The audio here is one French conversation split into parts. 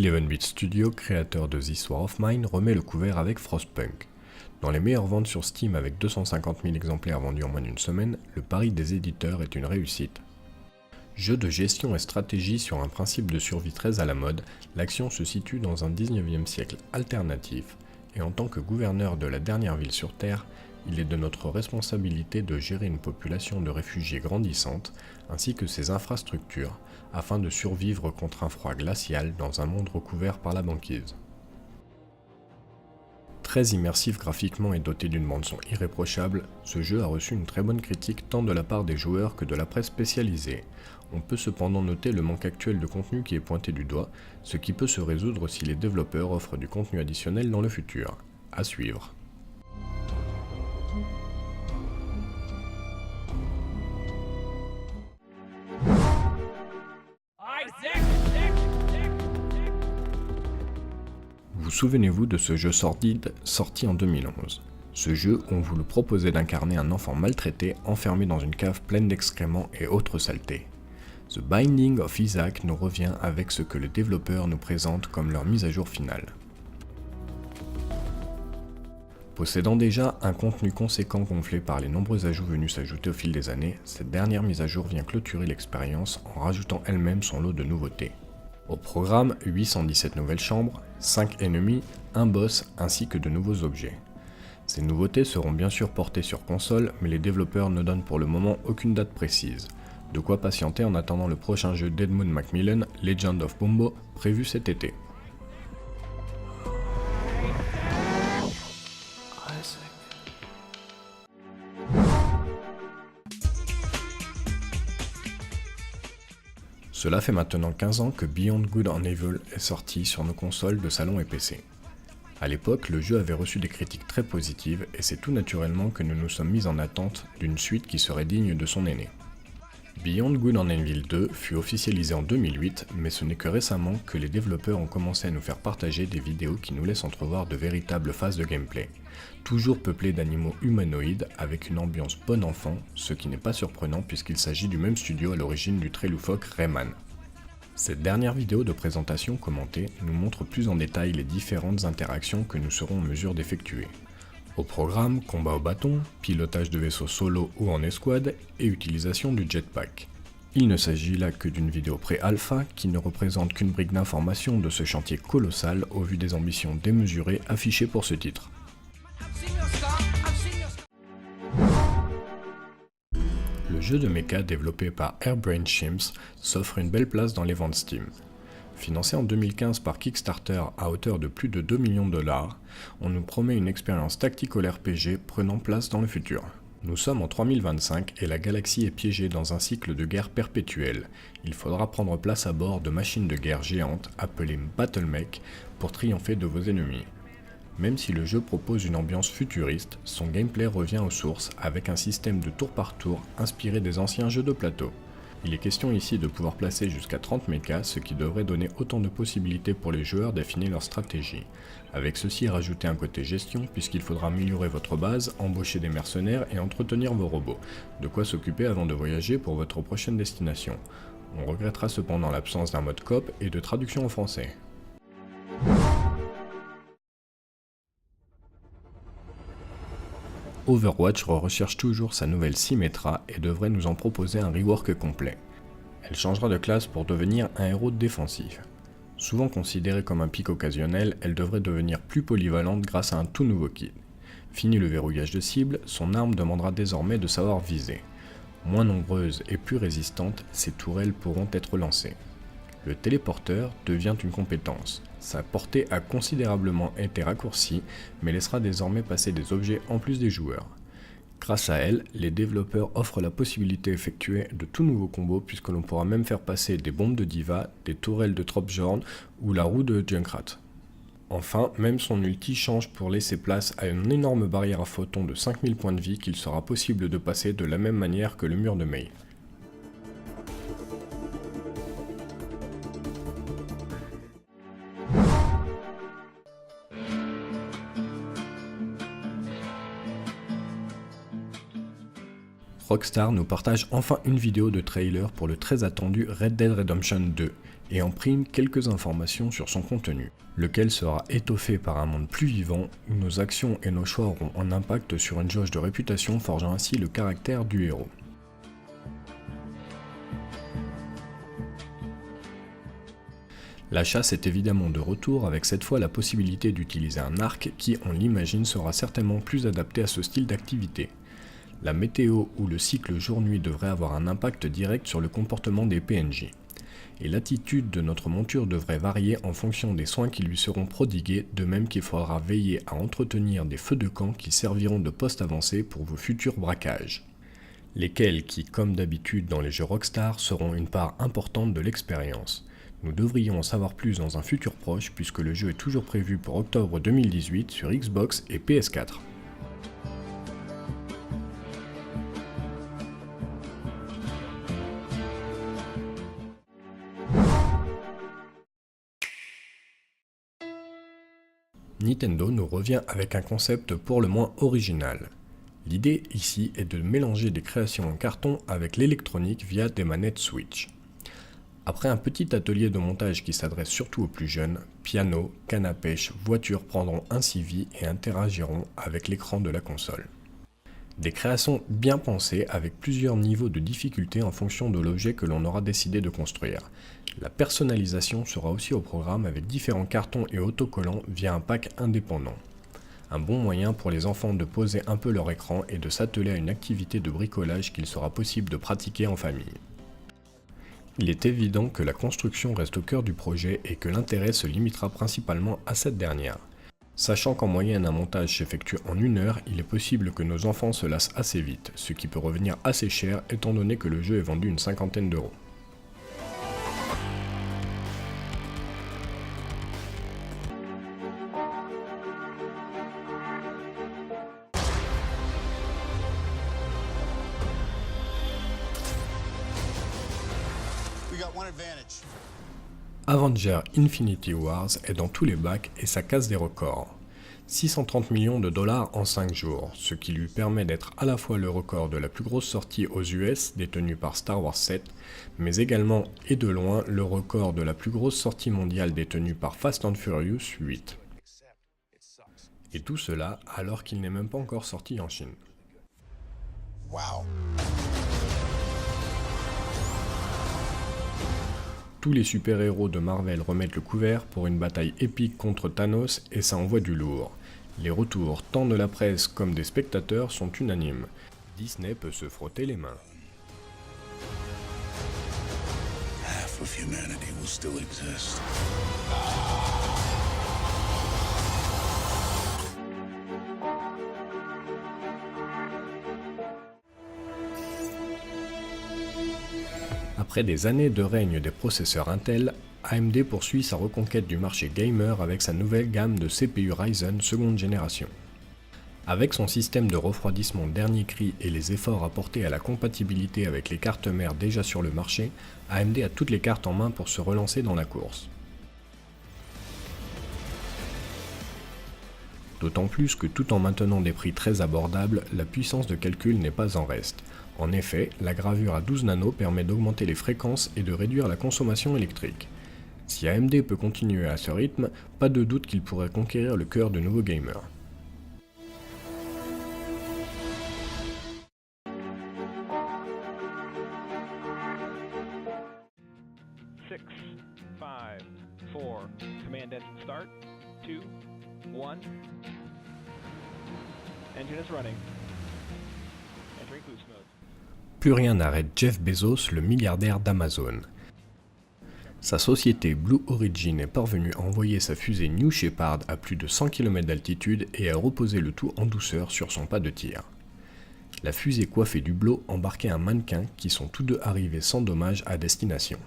11-Bit Studio, créateur de This War of Mine, remet le couvert avec Frostpunk. Dans les meilleures ventes sur Steam avec 250 000 exemplaires vendus en moins d'une semaine, le pari des éditeurs est une réussite. Jeu de gestion et stratégie sur un principe de survie très à la mode, l'action se situe dans un 19e siècle alternatif, et en tant que gouverneur de la dernière ville sur Terre, il est de notre responsabilité de gérer une population de réfugiés grandissante, ainsi que ses infrastructures, afin de survivre contre un froid glacial dans un monde recouvert par la banquise. Très immersif graphiquement et doté d'une bande-son irréprochable, ce jeu a reçu une très bonne critique tant de la part des joueurs que de la presse spécialisée. On peut cependant noter le manque actuel de contenu qui est pointé du doigt, ce qui peut se résoudre si les développeurs offrent du contenu additionnel dans le futur. À suivre. Vous souvenez-vous de ce jeu sordide sorti en 2011 ? Ce jeu où on vous le proposait d'incarner un enfant maltraité enfermé dans une cave pleine d'excréments et autres saletés. The Binding of Isaac nous revient avec ce que le développeur nous présente comme leur mise à jour finale. Possédant déjà un contenu conséquent gonflé par les nombreux ajouts venus s'ajouter au fil des années, cette dernière mise à jour vient clôturer l'expérience en rajoutant elle-même son lot de nouveautés. Au programme, 817 nouvelles chambres, 5 ennemis, un boss ainsi que de nouveaux objets. Ces nouveautés seront bien sûr portées sur console, mais les développeurs ne donnent pour le moment aucune date précise. De quoi patienter en attendant le prochain jeu d'Edmund Macmillan, Legend of Bombo, prévu cet été. Cela fait maintenant 15 ans que Beyond Good and Evil est sorti sur nos consoles de salon et PC. A l'époque, le jeu avait reçu des critiques très positives et c'est tout naturellement que nous nous sommes mis en attente d'une suite qui serait digne de son aîné. Beyond Good and Evil 2 fut officialisé en 2008, mais ce n'est que récemment que les développeurs ont commencé à nous faire partager des vidéos qui nous laissent entrevoir de véritables phases de gameplay. Toujours peuplées d'animaux humanoïdes avec une ambiance bon enfant, ce qui n'est pas surprenant puisqu'il s'agit du même studio à l'origine du très loufoque Rayman. Cette dernière vidéo de présentation commentée nous montre plus en détail les différentes interactions que nous serons en mesure d'effectuer. Au programme, combat au bâton, pilotage de vaisseaux solo ou en escouade et utilisation du jetpack. Il ne s'agit là que d'une vidéo pré-alpha qui ne représente qu'une brique d'information de ce chantier colossal au vu des ambitions démesurées affichées pour ce titre. Le jeu de mecha développé par Airbrain Chimps s'offre une belle place dans les ventes Steam. Financé en 2015 par Kickstarter à hauteur de plus de 2 millions de dollars, on nous promet une expérience tactical RPG prenant place dans le futur. Nous sommes en 3025 et la galaxie est piégée dans un cycle de guerre perpétuelle. Il faudra prendre place à bord de machines de guerre géantes appelées BattleMech pour triompher de vos ennemis. Même si le jeu propose une ambiance futuriste, son gameplay revient aux sources avec un système de tour par tour inspiré des anciens jeux de plateau. Il est question ici de pouvoir placer jusqu'à 30 mechas, ce qui devrait donner autant de possibilités pour les joueurs d'affiner leur stratégie. Avec ceci, rajoutez un côté gestion, puisqu'il faudra améliorer votre base, embaucher des mercenaires et entretenir vos robots. De quoi s'occuper avant de voyager pour votre prochaine destination. On regrettera cependant l'absence d'un mode coop et de traduction en français. Overwatch recherche toujours sa nouvelle Symmetra et devrait nous en proposer un rework complet. Elle changera de classe pour devenir un héros défensif. Souvent considérée comme un pic occasionnel, elle devrait devenir plus polyvalente grâce à un tout nouveau kit. Fini le verrouillage de cible, son arme demandera désormais de savoir viser. Moins nombreuses et plus résistantes, ces tourelles pourront être lancées. Le téléporteur devient une compétence. Sa portée a considérablement été raccourcie, mais laissera désormais passer des objets en plus des joueurs. Grâce à elle, les développeurs offrent la possibilité d'effectuer de tout nouveaux combos puisque l'on pourra même faire passer des bombes de Diva, des tourelles de Tropjorn ou la roue de Junkrat. Enfin, même son ulti change pour laisser place à une énorme barrière à photons de 5000 points de vie qu'il sera possible de passer de la même manière que le mur de Mei. Rockstar nous partage enfin une vidéo de trailer pour le très attendu Red Dead Redemption 2, et en prime quelques informations sur son contenu, lequel sera étoffé par un monde plus vivant où nos actions et nos choix auront un impact sur une jauge de réputation forgeant ainsi le caractère du héros. La chasse est évidemment de retour avec cette fois la possibilité d'utiliser un arc qui, on l'imagine, sera certainement plus adapté à ce style d'activité. La météo ou le cycle jour-nuit devrait avoir un impact direct sur le comportement des PNJ. Et l'attitude de notre monture devrait varier en fonction des soins qui lui seront prodigués, de même qu'il faudra veiller à entretenir des feux de camp qui serviront de poste avancé pour vos futurs braquages. Lesquels qui, comme d'habitude dans les jeux Rockstar, seront une part importante de l'expérience. Nous devrions en savoir plus dans un futur proche puisque le jeu est toujours prévu pour octobre 2018 sur Xbox et PS4. Nintendo nous revient avec un concept pour le moins original. L'idée ici est de mélanger des créations en carton avec l'électronique via des manettes Switch. Après un petit atelier de montage qui s'adresse surtout aux plus jeunes, piano, canne à pêche, voitures prendront ainsi vie et interagiront avec l'écran de la console. Des créations bien pensées avec plusieurs niveaux de difficulté en fonction de l'objet que l'on aura décidé de construire. La personnalisation sera aussi au programme avec différents cartons et autocollants via un pack indépendant. Un bon moyen pour les enfants de poser un peu leur écran et de s'atteler à une activité de bricolage qu'il sera possible de pratiquer en famille. Il est évident que la construction reste au cœur du projet et que l'intérêt se limitera principalement à cette dernière. Sachant qu'en moyenne un montage s'effectue en 1 heure, il est possible que nos enfants se lassent assez vite, ce qui peut revenir assez cher étant donné que le jeu est vendu une cinquantaine d'euros. Avengers Infinity Wars est dans tous les bacs et ça casse des records. 630 millions de dollars en 5 jours, ce qui lui permet d'être à la fois le record de la plus grosse sortie aux US détenue par Star Wars 7, mais également et de loin le record de la plus grosse sortie mondiale détenue par Fast and Furious 8. Et tout cela alors qu'il n'est même pas encore sorti en Chine. Wow. Tous les super-héros de Marvel remettent le couvert pour une bataille épique contre Thanos et ça envoie du lourd. Les retours tant de la presse comme des spectateurs sont unanimes. Disney peut se frotter les mains. Half of humanity will still exist. Après des années de règne des processeurs Intel, AMD poursuit sa reconquête du marché gamer avec sa nouvelle gamme de CPU Ryzen seconde génération. Avec son système de refroidissement dernier cri et les efforts apportés à la compatibilité avec les cartes mères déjà sur le marché, AMD a toutes les cartes en main pour se relancer dans la course. D'autant plus que tout en maintenant des prix très abordables, la puissance de calcul n'est pas en reste. En effet, la gravure à 12 nano permet d'augmenter les fréquences et de réduire la consommation électrique. Si AMD peut continuer à ce rythme, pas de doute qu'il pourrait conquérir le cœur de nouveaux gamers. Six, five, four. Command engine start. 2, 1. Engine is running. Entering boost mode. Plus rien n'arrête Jeff Bezos, le milliardaire d'Amazon. Sa société Blue Origin est parvenue à envoyer sa fusée New Shepard à plus de 100 km d'altitude et à reposer le tout en douceur sur son pas de tir. La fusée coiffée du blot embarquait un mannequin qui sont tous deux arrivés sans dommage à destination.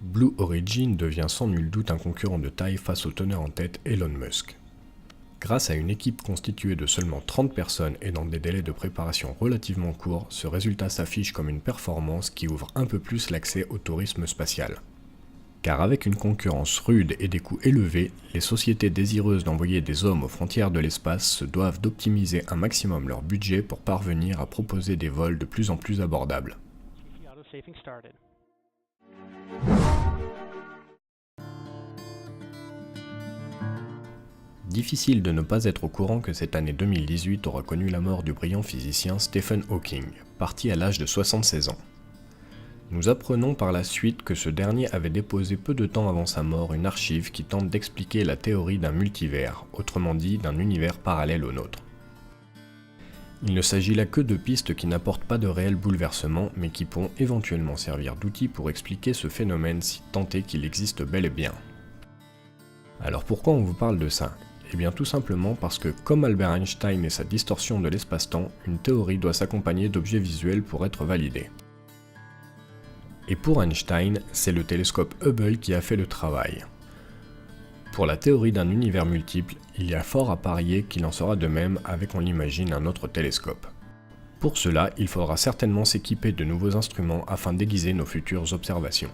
Blue Origin devient sans nul doute un concurrent de taille face au teneur en tête Elon Musk. Grâce à une équipe constituée de seulement 30 personnes et dans des délais de préparation relativement courts, ce résultat s'affiche comme une performance qui ouvre un peu plus l'accès au tourisme spatial. Car avec une concurrence rude et des coûts élevés, les sociétés désireuses d'envoyer des hommes aux frontières de l'espace se doivent d'optimiser un maximum leur budget pour parvenir à proposer des vols de plus en plus abordables. Difficile de ne pas être au courant que cette année 2018 aura connu la mort du brillant physicien Stephen Hawking, parti à l'âge de 76 ans. Nous apprenons par la suite que ce dernier avait déposé peu de temps avant sa mort une archive qui tente d'expliquer la théorie d'un multivers, autrement dit d'un univers parallèle au nôtre. Il ne s'agit là que de pistes qui n'apportent pas de réel bouleversement, mais qui pourront éventuellement servir d'outils pour expliquer ce phénomène si tant est qu'il existe bel et bien. Alors pourquoi on vous parle de ça ? Eh bien tout simplement parce que, comme Albert Einstein et sa distorsion de l'espace-temps, une théorie doit s'accompagner d'objets visuels pour être validée. Et pour Einstein, c'est le télescope Hubble qui a fait le travail. Pour la théorie d'un univers multiple, il y a fort à parier qu'il en sera de même avec, on l'imagine, un autre télescope. Pour cela, il faudra certainement s'équiper de nouveaux instruments afin d'aiguiser nos futures observations.